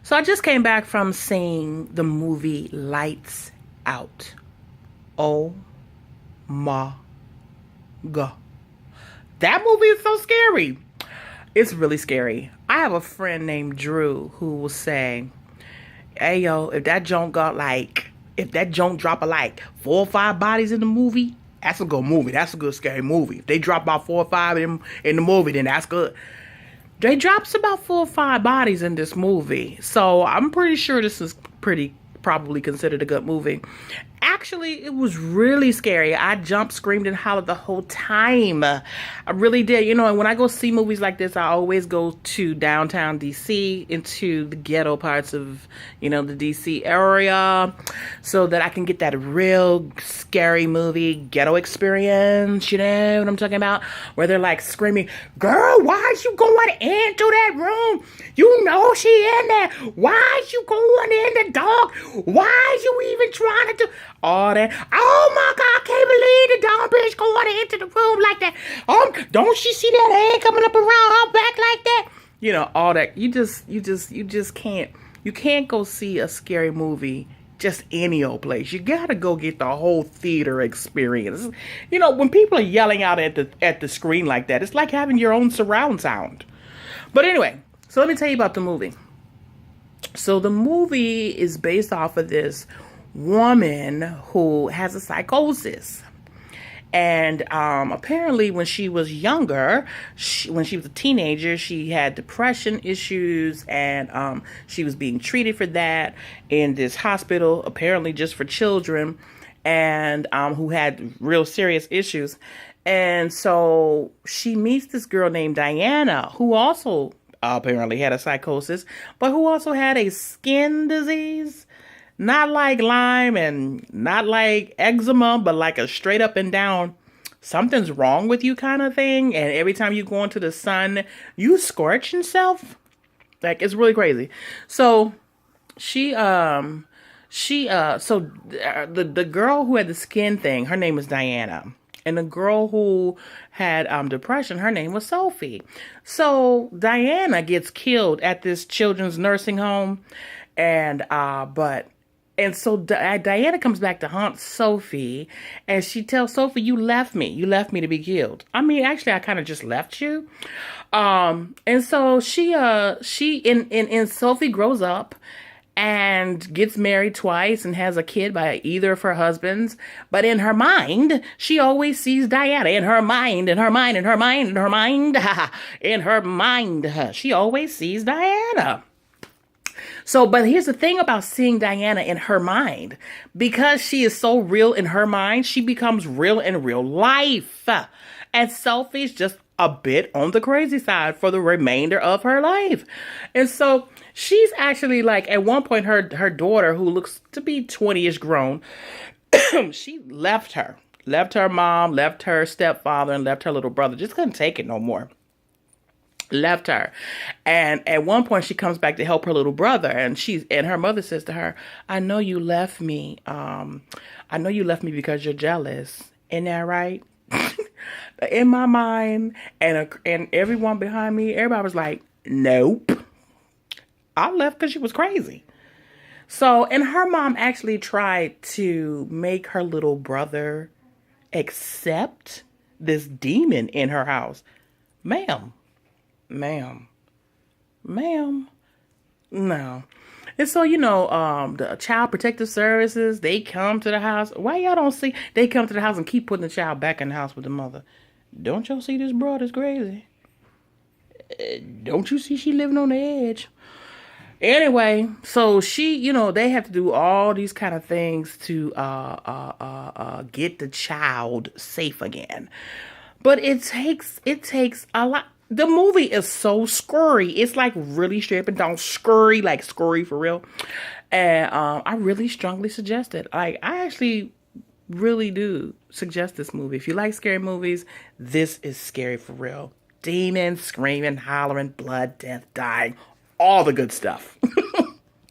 So I just came back from seeing the movie Lights Out. Oh my God. That movie is so scary. It's really scary. I have a friend named Drew who will say, hey yo, if that joint drop of like 4 or 5 bodies in the movie, that's a good movie. That's a good scary movie. If they drop about 4 or 5 in the movie, then that's good. They drops about 4 or 5 bodies in this movie. So I'm pretty sure this is pretty probably considered a good movie. Actually, it was really scary. I jumped, screamed, and hollered the whole time. I really did. And when I go see movies like this, I always go to downtown DC, into the ghetto parts of, the DC area, so that I can get that real scary movie ghetto experience. You know what I'm talking about? Where they're like screaming, girl, why is you going into that room? You know she in there. Why is you going in the dark? Why is you even trying to do all that? Oh my God, I can't believe the dumb bitch going into the room like that. Don't she see that head coming up around her back like that? All that. You just can't. You can't go see a scary movie just any old place. You gotta go get the whole theater experience. When people are yelling out at the screen like that, it's like having your own surround sound. But anyway, so let me tell you about the movie. So the movie is based off of this woman who has a psychosis. And apparently when she was younger, when she was a teenager, she had depression issues, and she was being treated for that in this hospital, apparently just for children, and who had real serious issues. And so she meets this girl named Diana, who also apparently had a psychosis, but who also had a skin disease. Not like Lyme and not like eczema, but like a straight up and down, something's wrong with you kind of thing. And every time you go into the sun, you scorch yourself. Like, it's really crazy. So the girl who had the skin thing, her name was Diana. And the girl who had depression, her name was Sophie. So Diana gets killed at this children's nursing home. And so Diana comes back to haunt Sophie, and she tells Sophie, you left me to be killed. I mean, actually, I kind of just left you. And so she Sophie grows up and gets married twice and has a kid by either of her husbands. But in her mind, she always sees Diana. In her mind, she always sees Diana. So, but here's the thing about seeing Diana in her mind. Because she is so real in her mind, she becomes real in real life. And Sophie's just a bit on the crazy side for the remainder of her life. And so she's actually like, at one point, her daughter, who looks to be 20-ish grown, she left her mom, left her stepfather, and left her little brother. Just couldn't take it no more. Left her. And at one point she comes back to help her little brother, and her mother says to her, I know you left me because you're jealous. Isn't that right? In my mind, and everyone behind me, everybody was like, nope. I left because she was crazy. So, and her mom actually tried to make her little brother accept this demon in her house. Ma'am. No. And so, the Child Protective Services, they come to the house. Why y'all don't see? They come to the house and keep putting the child back in the house with the mother. Don't y'all see this broad is crazy? Don't you see she living on the edge? Anyway, so she, they have to do all these kind of things to get the child safe again. But it takes a lot. The movie is so scurry. It's like really straight up and down scurry, like scurry for real. And I really strongly suggest it. I actually really do suggest this movie. If you like scary movies, this is scary for real. Demons, screaming, hollering, blood, death, dying, all the good stuff.